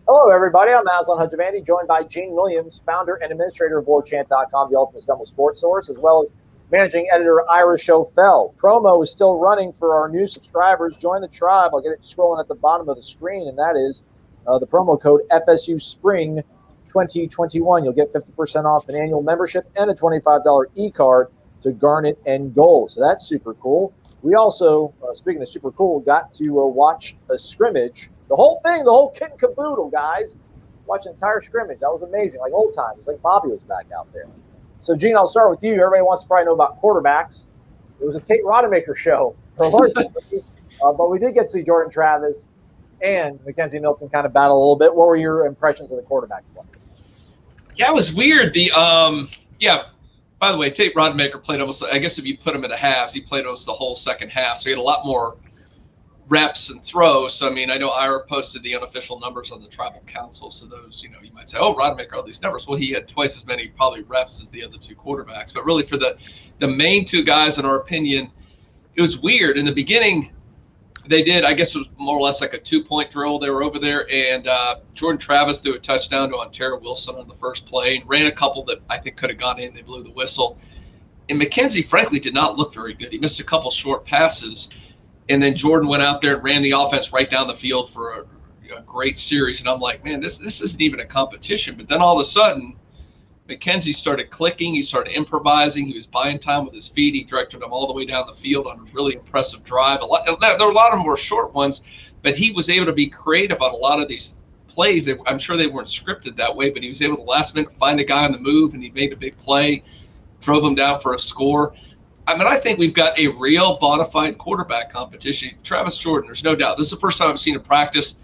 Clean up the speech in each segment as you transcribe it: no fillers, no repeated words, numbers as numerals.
Hello, everybody. I'm Aslan Hajivandi, joined by Gene Williams, founder and administrator of Warchant.com, the ultimate stumble sports source, as well as managing editor Ira Schoffel. Promo is still running for our new subscribers. Join the tribe. I'll get it scrolling at the bottom of the screen, and that is the promo code FSU Spring 2021. You'll get 50% off an annual membership and a $25 e-card to Garnet and Gold. So that's super cool. We also, speaking of super cool, got to watch a scrimmage. The whole thing, the whole kit and caboodle, guys. Watch an entire scrimmage. That was amazing, like old times. Like Bobby was back out there. So, Gene, I'll start with you. Everybody wants to probably know about quarterbacks. It was a Tate Rodemaker show for a large but we did get to see Jordan Travis and Mckenzie Milton kind of battle a little bit. What were your impressions of the quarterback play? Yeah, it was weird. By the way, Tate Rodemaker played almost, I guess if you put him in a halves, he played almost the whole second half. So he had a lot more reps and throws. So, I mean, I know Ira posted the unofficial numbers on the tribal council. So those, you might say, oh, Rodemaker, all these numbers. Well, he had twice as many probably reps as the other two quarterbacks. But really for the main two guys, in our opinion, it was weird. In the beginning, they did, I guess it was more or less like a 2-point drill. They were over there, and Jordan Travis threw a touchdown to Ontario Wilson on the first play and ran a couple that I think could have gone in. They blew the whistle. And Mckenzie, frankly, did not look very good. He missed a couple short passes. And then Jordan went out there and ran the offense right down the field for a great series. And I'm like, man, this isn't even a competition. But then all of a sudden, Mckenzie started clicking. He started improvising. He was buying time with his feet. He directed them all the way down the field on a really impressive drive. There were a lot of them were short ones, but he was able to be creative on a lot of these plays. I'm sure they weren't scripted that way, but he was able to last minute find a guy on the move, and he made a big play, drove him down for a score. I mean, I think we've got a real bona fide quarterback competition. Travis Jordan, there's no doubt. This is the first time I've seen him practice.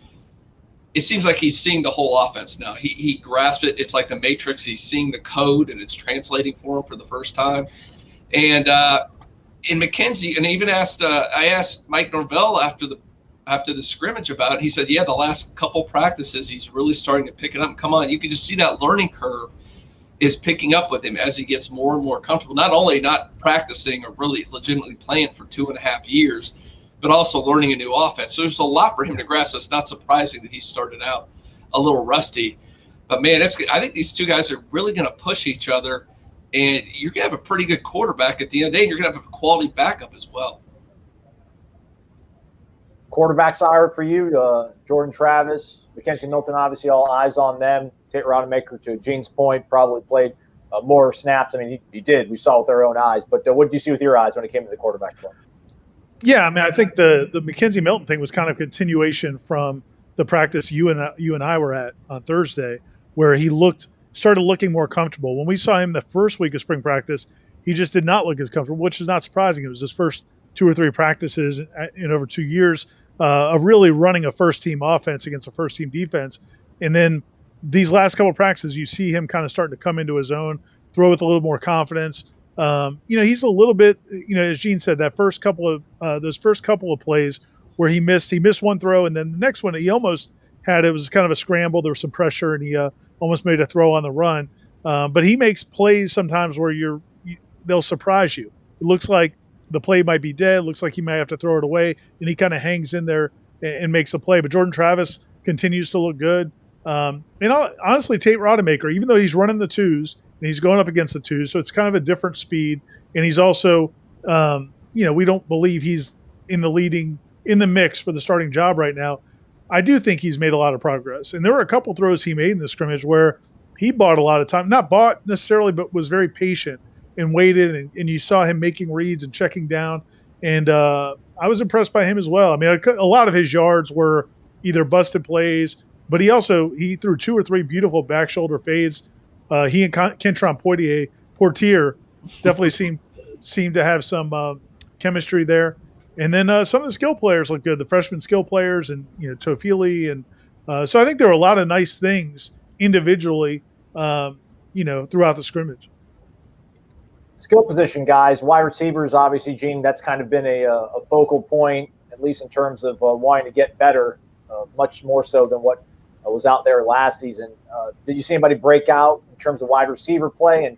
It seems like he's seeing the whole offense now. He grasped it. It's like the Matrix. He's seeing the code, and it's translating for him for the first time. And in Mckenzie, and I asked Mike Norvell after the scrimmage about it. He said, yeah, the last couple practices, he's really starting to pick it up. And come on, you can just see that learning curve is picking up with him as he gets more and more comfortable, not only not practicing or really legitimately playing for 2.5 years, but also learning a new offense. So there's a lot for him to grasp. So it's not surprising that he started out a little rusty. But, man, I think these two guys are really going to push each other, and you're going to have a pretty good quarterback at the end of the day, and you're going to have a quality backup as well. Quarterbacks are for you, Jordan Travis, Mckenzie Milton, obviously all eyes on them. Tate Rodemaker, to Gene's point, probably played more snaps. I mean, he did. We saw with our own eyes. But what did you see with your eyes when it came to the quarterback play? Yeah, I mean, I think the Mckenzie Milton thing was kind of a continuation from the practice you and I were at on Thursday, where he started looking more comfortable. When we saw him the first week of spring practice, he just did not look as comfortable, which is not surprising. It was his first 2 or 3 practices in over 2 years of really running a first-team offense against a first-team defense. And then these last couple of practices, you see him kind of starting to come into his own, throw with a little more confidence. He's a little bit, as Gene said, those first couple of plays where he missed one throw, and then the next one he almost had, it was kind of a scramble. There was some pressure, and he almost made a throw on the run. But he makes plays sometimes where they'll surprise you. It looks like the play might be dead. It looks like he might have to throw it away, and he kind of hangs in there and makes a play. But Jordan Travis continues to look good. Honestly, Tate Rodemaker, even though he's running the twos and he's going up against the twos, so it's kind of a different speed. And he's also, we don't believe he's in the mix for the starting job right now. I do think he's made a lot of progress. And there were a couple throws he made in the scrimmage where he bought a lot of time, not bought necessarily, but was very patient and waited. And you saw him making reads and checking down. And I was impressed by him as well. I mean, a lot of his yards were either busted plays, but he threw 2 or 3 beautiful back shoulder fades. He and Kentron Portier definitely seemed to have some chemistry there. And then some of the skill players look good, the freshman skill players and Tofili. And so I think there were a lot of nice things individually, throughout the scrimmage. Skill position guys, wide receivers, obviously, Gene, that's kind of been a focal point, at least in terms of wanting to get better, much more so than what was out there last season. Did you see anybody break out in terms of wide receiver play, and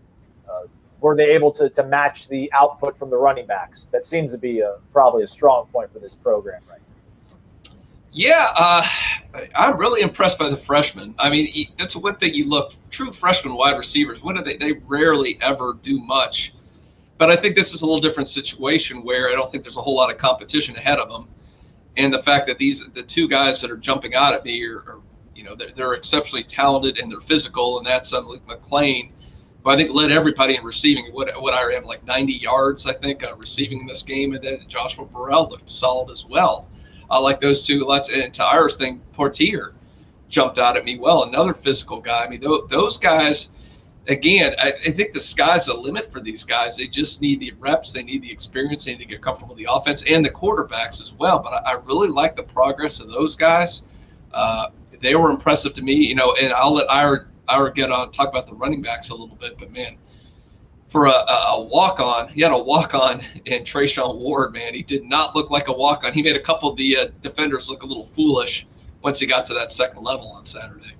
were they able to match the output from the running backs? That seems to be probably a strong point for this program right now. Yeah, I'm really impressed by the freshmen. I mean, that's one thing you look, true freshman wide receivers, what do they rarely ever do much. But I think this is a little different situation where I don't think there's a whole lot of competition ahead of them. And the fact that the two guys that are jumping out at me are they're exceptionally talented and they're physical, and that's Luke McLean, who I think led everybody in receiving. What I have like 90 yards, I think, receiving in this game, and then Joshua Burrell looked solid as well. I like those two. And to Ira's thing, Portier jumped out at me well. Another physical guy. I mean, those guys, again, I think the sky's the limit for these guys. They just need the reps. They need the experience. They need to get comfortable with the offense and the quarterbacks as well. But I really like the progress of those guys. They were impressive to me, and I'll let Ira get on, talk about the running backs a little bit. But, man, for a walk-on, he had a walk-on in Treyshawn Ward, man. He did not look like a walk-on. He made a couple of the defenders look a little foolish once he got to that second level on Saturday.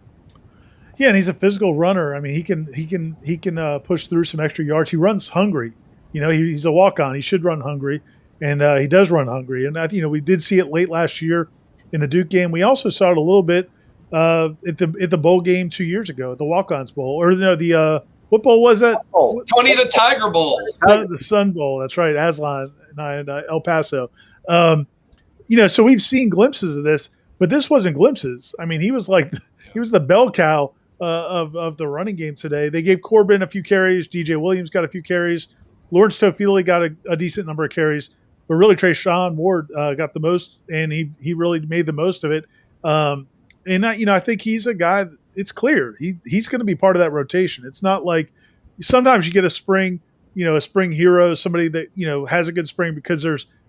Yeah, and he's a physical runner. I mean, he can push through some extra yards. He runs hungry. He's a walk-on. He should run hungry, and he does run hungry. And we did see it late last year in the Duke game. We also saw it a little bit at the bowl game 2 years ago at the Walk-Ons Bowl, or the what bowl was that? Tony the Tiger Bowl. The Sun Bowl. That's right. Aslan and El Paso. So we've seen glimpses of this, but this wasn't glimpses. I mean, he was the bell cow of the running game today. They gave Corbin a few carries. DJ Williams got a few carries. Lawrence Toafili got a decent number of carries, but really Treyshawn Ward got the most, and he really made the most of it. I think he's a guy. It's clear he's going to be part of that rotation. It's not like sometimes you get a spring hero, somebody that has a good spring because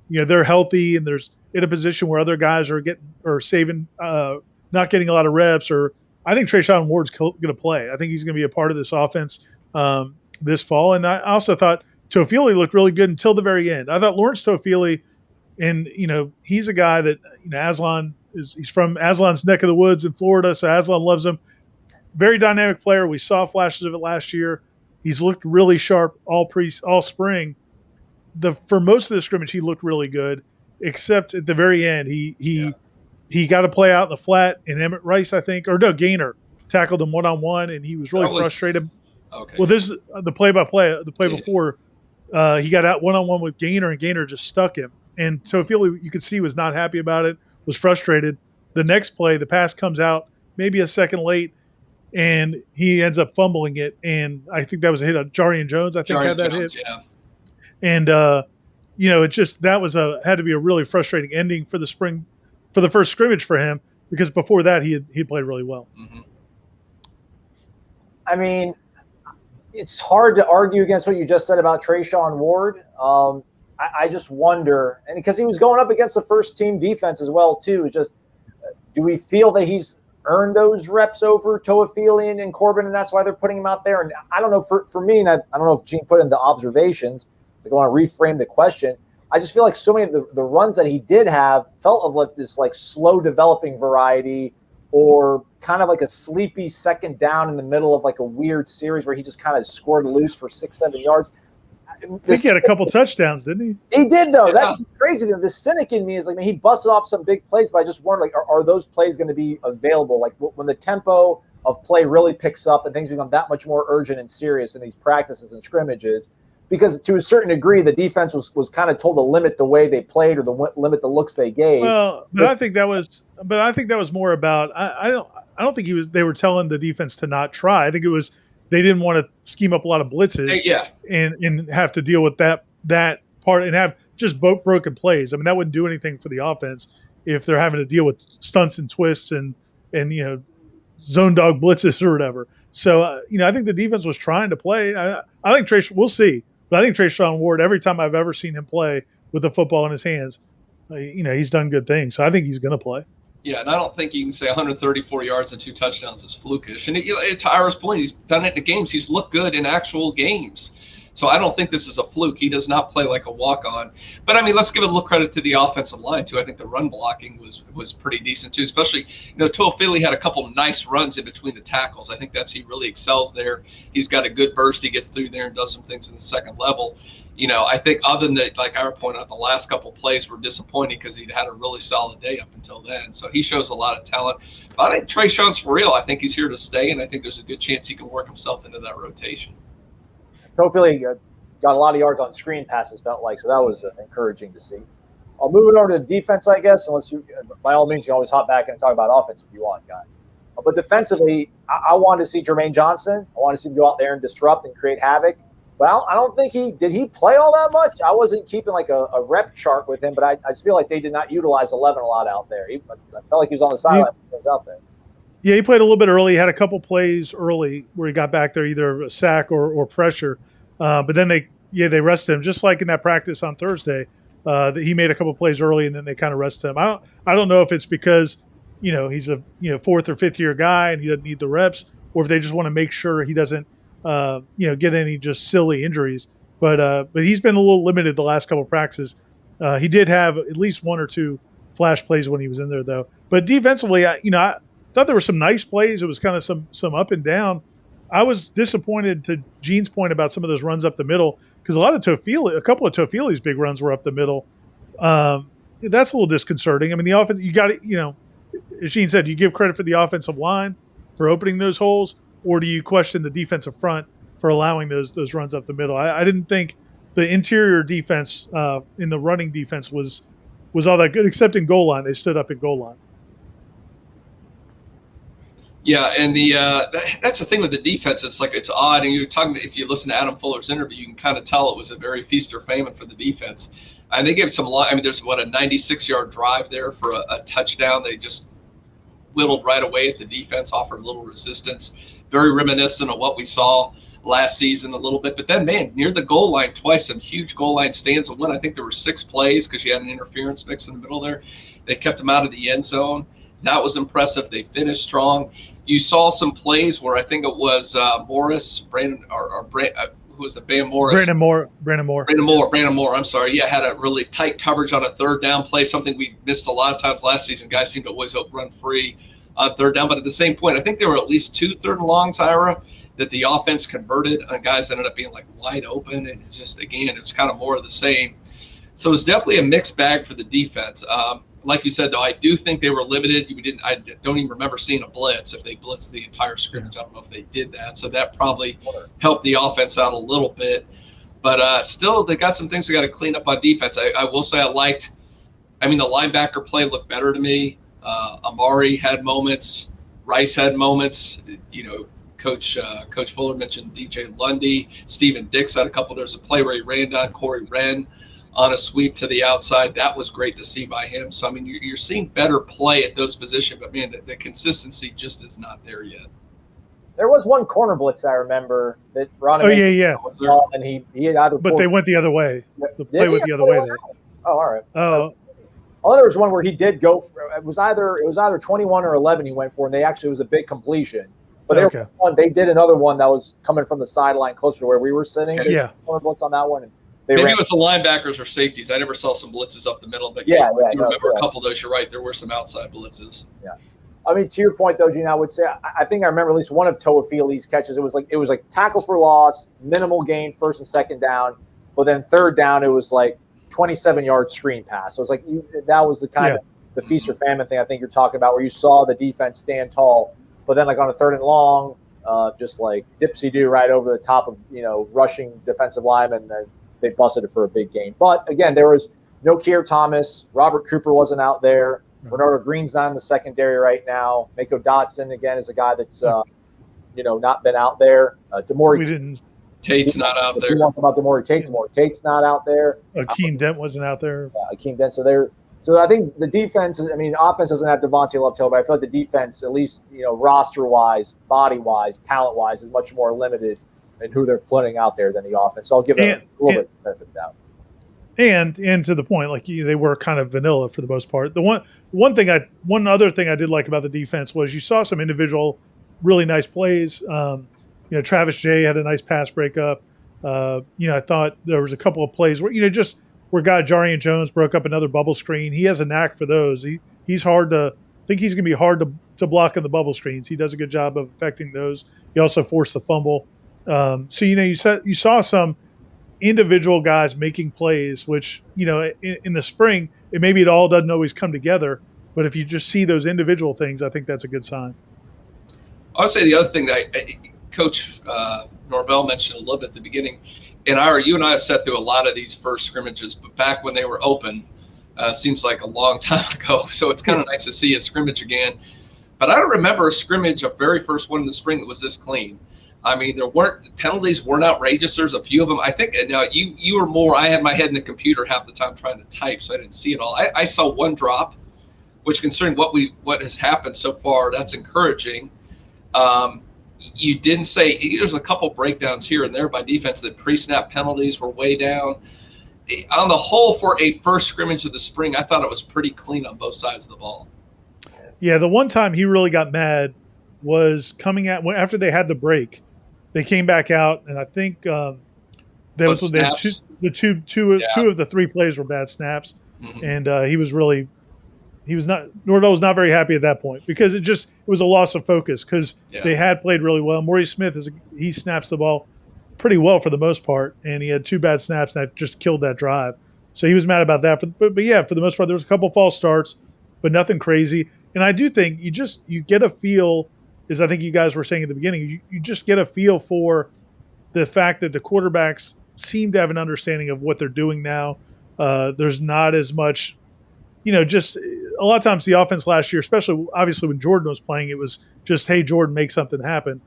they're healthy and there's in a position where other guys are saving, not getting a lot of reps. Or I think Treyshawn Ward's going to play. I think he's going to be a part of this offense this fall. And I also thought Toafili looked really good until the very end. I thought Lawrence Toafili, and he's a guy that Aslan he's from Aslan's neck of the woods in Florida, so Aslan loves him. Very dynamic player. We saw flashes of it last year. He's looked really sharp all spring. For most of the scrimmage, he looked really good, except at the very end, he got to play out in the flat, and Emmett Rice, I think, or no, Gaynor tackled him one-on-one, and he was really frustrated. Okay. Well, this is the play-by-play. The play before, he got out one-on-one with Gaynor, and Gaynor just stuck him. And so you could see was not happy about it, was frustrated. The next play, the pass comes out maybe a second late, and he ends up fumbling it. And I think that was a hit on Jarian Jones, had that hit. Yeah. And, it just had to be a really frustrating ending for the spring, for the first scrimmage for him, because before that he played really well. Mm-hmm. I mean, it's hard to argue against what you just said about Treyshawn Ward. I just wonder, and because he was going up against the first team defense as well too, do we feel that he's earned those reps over Toafili and Corbin, and that's why they're putting him out there? And I don't know, for me, and I don't know if Gene put in the observations, I want to reframe the question. I just feel like so many of the runs that he did have felt of like this like slow developing variety, or kind of like a sleepy second down in the middle of like a weird series where he just kind of scored loose for 6-7 yards. I think he had a couple touchdowns, didn't he? He did, though. That's crazy. The cynic in me is like, man, he busted off some big plays, but I just wonder, like, are those plays going to be available? Like, when the tempo of play really picks up and things become that much more urgent and serious in these practices and scrimmages, because to a certain degree, the defense was kind of told to limit the way they played or limit the looks they gave. Well, but I think that was more about I don't think they were telling the defense to not try. I think it was they didn't want to scheme up a lot of blitzes and have to deal with that part and have just broken plays. I mean, that wouldn't do anything for the offense if they're having to deal with stunts and twists and zone dog blitzes or whatever. So I think the defense was trying to play. I think we'll see, but I think Treyshawn Ward, every time I've ever seen him play with the football in his hands, he's done good things. So I think he's going to play. Yeah, and I don't think you can say 134 yards and 2 touchdowns is flukish. And to Ira's point, he's done it in the games. He's looked good in actual games. So I don't think this is a fluke. He does not play like a walk-on. But, I mean, let's give a little credit to the offensive line, too. I think the run blocking was pretty decent, too, especially, Toafili had a couple nice runs in between the tackles. I think he really excels there. He's got a good burst. He gets through there and does some things in the second level. I think other than that, like I pointed out, the last couple plays were disappointing because he'd had a really solid day up until then. So he shows a lot of talent. But I think Treyshawn's for real. I think he's here to stay, and I think there's a good chance he can work himself into that rotation. Toafili got a lot of yards on screen passes, felt like, so that was encouraging to see. I'll move it over to the defense, I guess, unless you, by all means, you can always hop back and talk about offense if you want, guy. But defensively, I wanted to see Jermaine Johnson. I wanted to see him go out there and disrupt and create havoc. But I don't think he play all that much. I wasn't keeping like a rep chart with him, but I just feel like they did not utilize 11 a lot out there. I felt like he was on the sideline when he was out there. Yeah, he played a little bit early. He had a couple plays early where he got back there, either a sack or pressure. But then they rested him, just like in that practice on Thursday. He made a couple plays early, and then they kind of rested him. I don't know if it's because he's a fourth or fifth year guy and he doesn't need the reps, or if they just want to make sure he doesn't get any just silly injuries. But he's been a little limited the last couple of practices. He did have at least one or two flash plays when he was in there, though. But defensively, I thought there were some nice plays. It was kind of some up and down. I was disappointed, to Gene's point about some of those runs up the middle, because a couple of Toafili's big runs were up the middle. That's a little disconcerting. I mean, the offense, you got to, as Gene said, you give credit for the offensive line for opening those holes, or do you question the defensive front for allowing those runs up the middle? I didn't think the interior defense in the running defense was all that good, except in goal line. They stood up in goal line. Yeah, and that's the thing with the defense. It's odd, and you're talking. If you listen to Adam Fuller's interview, you can kind of tell it was a very feast or famine for the defense. And they gave some. I mean, there's a 96-yard drive there for a touchdown. They just whittled right away at the defense, offered little resistance. Very reminiscent of what we saw last season a little bit. But then, man, near the goal line twice, some huge goal line stands. And I think there were 6 plays because you had an interference mix in the middle there. They kept them out of the end zone. That was impressive. They finished strong. You saw some plays where I think it was Morris, Brandon, who was it? Brandon Moore. I'm sorry. Yeah, had a really tight coverage on a third down play, something we missed a lot of times last season. Guys seem to always run free on third down. But at the same point, I think there were at least 2 third and longs, Ira, that the offense converted, and guys ended up being like wide open. And it's just, again, it's kind of more of the same. So it's definitely a mixed bag for the defense. Like you said, though, I do think they were limited. I don't even remember seeing a blitz if they blitzed the entire scrimmage. I don't know if they did that. So that probably helped the offense out a little bit. But still, they got some things they got to clean up on defense. I will say the linebacker play looked better to me. Amari had moments. Rice had moments. Coach Fuller mentioned DJ Lundy. Steven Dix had a couple. There's a play where he ran on Corey Wren on a sweep to the outside. That was great to see by him. So, I mean, you're seeing better play at those positions, but, man, the consistency just is not there yet. There was one corner blitz I remember that Ron. Oh, yeah. And he had either. But they went the other way. The play went the other way there. Oh, all right. Oh. There was one where he did go. It was either 21 or 11 he went for, and it was a big completion. But they did another one that was coming from the sideline closer to where we were sitting. Yeah. Corner blitz on that one. And maybe it was the linebackers or safeties. I never saw some blitzes up the middle, but you remember a couple of those. You're right. There were some outside blitzes. Yeah. I mean, to your point, though, Gene, I would say I think I remember at least one of Toafili's catches. It was like tackles for loss, minimal gain, first and second down. But then third down, it was like 27-yard screen pass. So it's like that was the kind of the feast or famine thing I think you're talking about, where you saw the defense stand tall, but then like on a third and long, just like dipsy-do right over the top of rushing defensive linemen, and they busted it for a big gain. But again, there was no Keir Thomas. Robert Cooper wasn't out there. Bernardo Green's not in the secondary right now. Mako Dotson, again, is a guy that's not been out there. Tate's not out there. Who wants about Demore Tate? Demore Tate's not out there. Akeem Dent wasn't out there. Yeah, Akeem Dent. So I think the defense, offense doesn't have Devontae Love Taylor, but I feel like the defense, at least, roster-wise, body-wise, talent-wise, is much more limited in who they're putting out there than the offense. So I'll give them a little bit of benefit of the doubt. And to the point, like they were kind of vanilla for the most part. The one other thing I did like about the defense was you saw some individual really nice plays. Travis Jay had a nice pass breakup. I thought there was a couple of plays where, just where Jarian Jones broke up another bubble screen. He has a knack for those. He's hard to – I think he's going to be hard to block in the bubble screens. He does a good job of affecting those. He also forced the fumble. So, you saw some individual guys making plays, which, in the spring, maybe it all doesn't always come together. But if you just see those individual things, I think that's a good sign. I would say the other thing that Coach Norvell mentioned a little bit at the beginning, and you and I have sat through a lot of these first scrimmages, but back when they were open, seems like a long time ago. So it's kind of nice to see a scrimmage again. But I don't remember a scrimmage, a very first one in the spring, that was this clean. I mean, penalties weren't outrageous. There's a few of them. I think you were more. I had my head in the computer half the time trying to type, so I didn't see it all. I saw one drop, which, considering what has happened so far, that's encouraging. You didn't say there's a couple breakdowns here and there by defense. That pre-snap penalties were way down. On the whole, for a first scrimmage of the spring, I thought it was pretty clean on both sides of the ball. Yeah, the one time he really got mad was coming out after they had the break. They came back out, and I think that was when two of the three plays were bad snaps, and Norvell was not very happy at that point because it was a loss of focus because they had played really well. Maurice Smith he snaps the ball pretty well for the most part, and he had two bad snaps that just killed that drive. So he was mad about that. But yeah, for the most part, there was a couple false starts, but nothing crazy. And I do think you get a feel, as I think you guys were saying at the beginning, you just get a feel for the fact that the quarterbacks seem to have an understanding of what they're doing now. There's not as much, just a lot of times the offense last year, especially obviously when Jordan was playing, it was just, hey, Jordan, make something happen.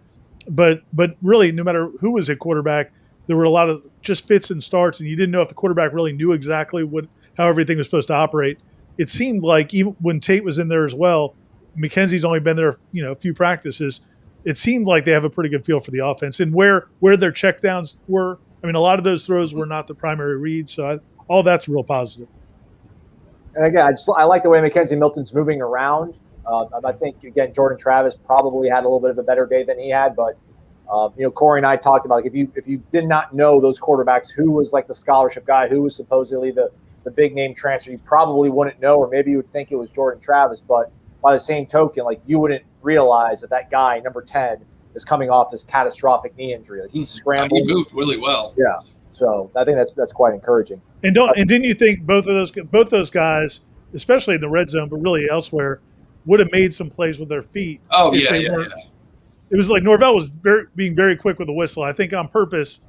But really, no matter who was at quarterback, there were a lot of just fits and starts, and you didn't know if the quarterback really knew exactly how everything was supposed to operate. It seemed like even when Tate was in there as well, Mckenzie's only been there, a few practices. It seemed like they have a pretty good feel for the offense and where their checkdowns were. I mean, a lot of those throws were not the primary reads, so all that's real positive. And again, I like the way Mckenzie Milton's moving around. I think, again, Jordan Travis probably had a little bit of a better day than he had, but Corey and I talked about, like, if you did not know those quarterbacks, who was like the scholarship guy, who was supposedly the big name transfer, you probably wouldn't know, or maybe you would think it was Jordan Travis, but by the same token, like, you wouldn't realize that guy, number 10, is coming off this catastrophic knee injury. Like, he's scrambled. He moved really well. Yeah. So I think that's quite encouraging. And didn't you think both those guys, especially in the red zone, but really elsewhere, would have made some plays with their feet? Oh yeah. It was like Norvell was being very quick with the whistle. I think on purpose,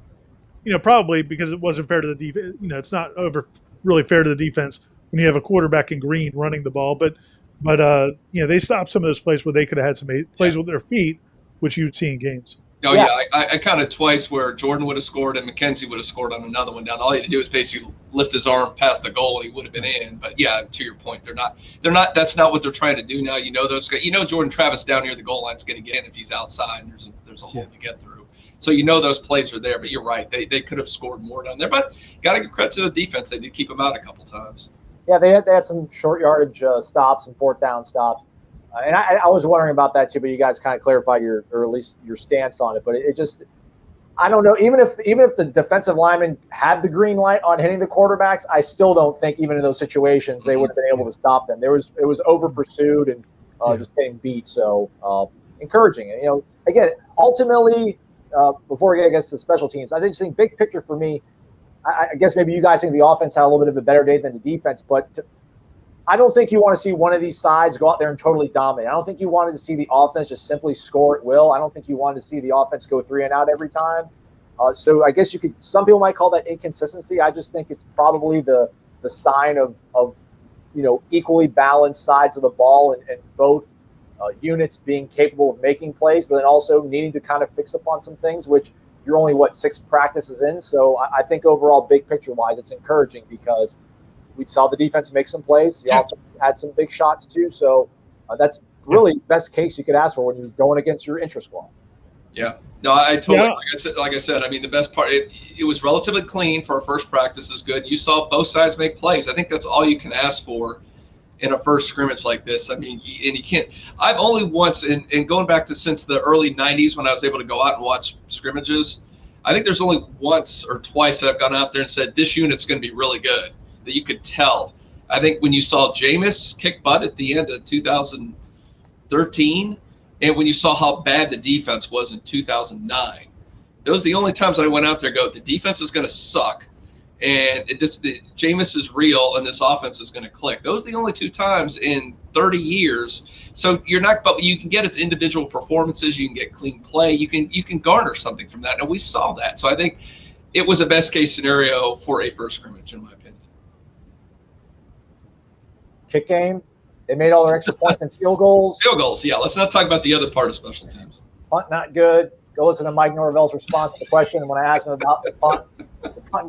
probably because it wasn't fair to the defense. It's not really fair to the defense when you have a quarterback in green running the ball. But they stopped some of those plays where they could have had some plays with their feet, which you would see in games. Oh, yeah. I counted twice where Jordan would have scored and Mckenzie would have scored on another one down. All he had to do was basically lift his arm past the goal and he would have been in. But, yeah, to your point, they're not. That's not what they're trying to do now. Those guys. Jordan Travis down near the goal line is going to get in if he's outside and there's a hole to get through. So those plays are there. But you're right. They could have scored more down there. But got to give credit to the defense. They did keep them out a couple times. Yeah, they had some short yardage stops and fourth down stops. And I was wondering about that too, but you guys kind of clarified or at least your stance on it. But it just, I don't know. Even if the defensive linemen had the green light on hitting the quarterbacks, I still don't think even in those situations they would have been able to stop them. It was over pursued and just getting beat. So encouraging. And again, ultimately, before we get against the special teams, I think big picture for me. I guess maybe you guys think the offense had a little bit of a better day than the defense, but I don't think you want to see one of these sides go out there and totally dominate. I don't think you wanted to see the offense just simply score at will. I don't think you wanted to see the offense go 3 and out every time. So I guess some people might call that inconsistency. I just think it's probably the sign of equally balanced sides of the ball and both units being capable of making plays, but then also needing to kind of fix upon some things, which you're only, 6 practices in. So I think overall, big picture-wise, it's encouraging because we saw the defense make some plays. The offense had some big shots too. So that's really best case you could ask for when you're going against your intra-squad. Yeah. No, I totally, like I said, I mean, the best part, it was relatively clean for our first practice is good. You saw both sides make plays. I think that's all you can ask for in a first scrimmage like this. I mean, and you can't, I've only once, and going back to since the early 90s when I was able to go out and watch scrimmages, I think there's only once or twice that I've gone out there and said, this unit's going to be really good, that you could tell. I think when you saw Jameis kick butt at the end of 2013, and when you saw how bad the defense was in 2009, those are the only times I went out there and go, the defense is going to suck, and Jameis is real, and this offense is going to click. Those are the only 2 times in 30 years. So but you can get its individual performances, you can get clean play, you can garner something from that, and we saw that. So I think it was a best case scenario for a first scrimmage, in my opinion. Kick game, they made all their extra points and field goals. Field goals, yeah. Let's not talk about the other part of special teams. Punt not good. Go listen to Mike Norvell's response to the question. And when I asked him about the punt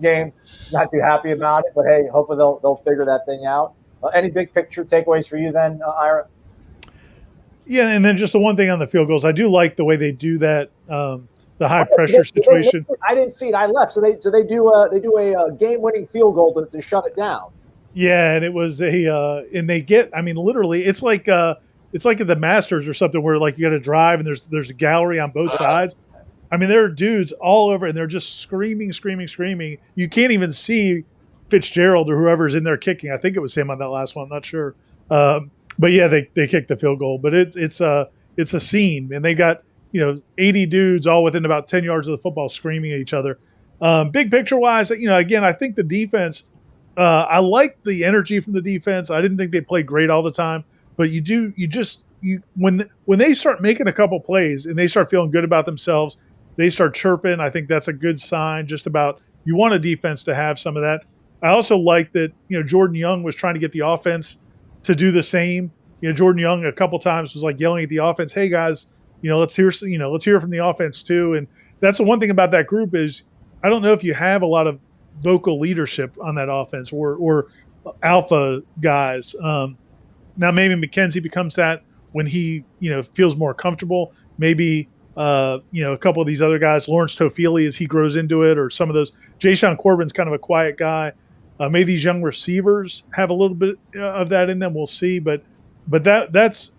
game, he's not too happy about it. But hey, hopefully they'll figure that thing out. Any big picture takeaways for you then, Ira? Yeah, and then just the one thing on the field goals, I do like the way they do that, the high pressure situation. I didn't see it. I left. So they do a game-winning field goal to shut it down. Yeah, and it was and they get, I mean, literally, it's like at the Masters or something where like you got to drive and there's a gallery on both sides. I mean, there are dudes all over and they're just screaming. You can't even see Fitzgerald or whoever's in there kicking. I think it was him on that last one. I'm not sure. But yeah, they kicked the field goal. But it's a scene, and they got 80 dudes all within about 10 yards of the football screaming at each other. Big picture wise, again, I think the defense. I like the energy from the defense. I didn't think they played great all the time, but when they start making a couple plays and they start feeling good about themselves, they start chirping. I think that's a good sign. Just about you want a defense to have some of that. I also like that Jordan Young was trying to get the offense to do the same. Jordan Young a couple times was like yelling at the offense, "Hey guys, let's hear from the offense too." And that's the one thing about that group is I don't know if you have a lot of vocal leadership on that offense or alpha guys. Now maybe Mckenzie becomes that when he feels more comfortable. Maybe a couple of these other guys, Lawrence Tofili, as he grows into it, or some of those. Jayshawn Corbin's kind of a quiet guy. Maybe these young receivers have a little bit of that in them. We'll see, but that's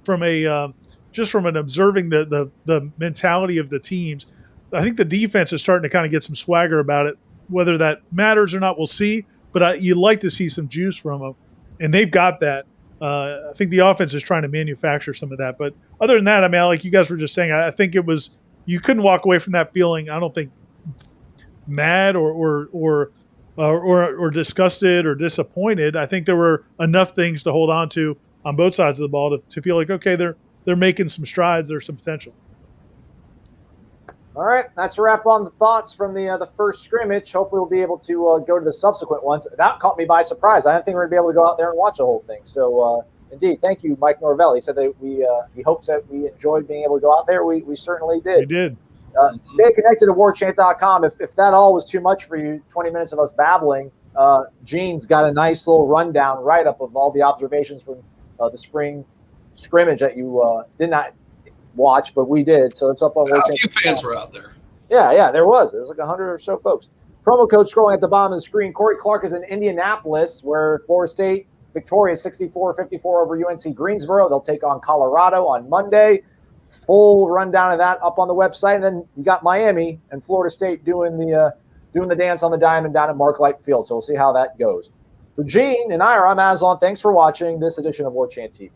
from an observing the mentality of the teams. I think the defense is starting to kind of get some swagger about it. Whether that matters or not, we'll see. But you'd like to see some juice from them, and they've got that. I think the offense is trying to manufacture some of that. But other than that, I mean, like you guys were just saying, I think it was you couldn't walk away from that feeling. I don't think mad or disgusted or disappointed. I think there were enough things to hold on to on both sides of the ball to feel like, okay, they're making some strides. There's some potential. All right, that's a wrap on the thoughts from the first scrimmage. Hopefully we'll be able to go to the subsequent ones. That caught me by surprise. I didn't think we were going to be able to go out there and watch the whole thing. So, indeed, thank you, Mike Norvell. He said that he hopes that we enjoyed being able to go out there. We certainly did. We did. Stay connected to warchant.com. If that all was too much for you, 20 minutes of us babbling, Gene's got a nice little rundown write-up of all the observations from the spring scrimmage that you did not watch, but we did. So it's up on Warchant. A few fans were out there. Yeah, there was. It was like 100 or so folks. Promo code scrolling at the bottom of the screen. Corey Clark is in Indianapolis, where Florida State victorious 64-54 over UNC Greensboro. They'll take on Colorado on Monday. Full rundown of that up on the website. And then you got Miami and Florida State doing the dance on the diamond down at Marklight Field. So we'll see how that goes. For Gene and Ira, I'm Aslan. Thanks for watching this edition of Warchant TV.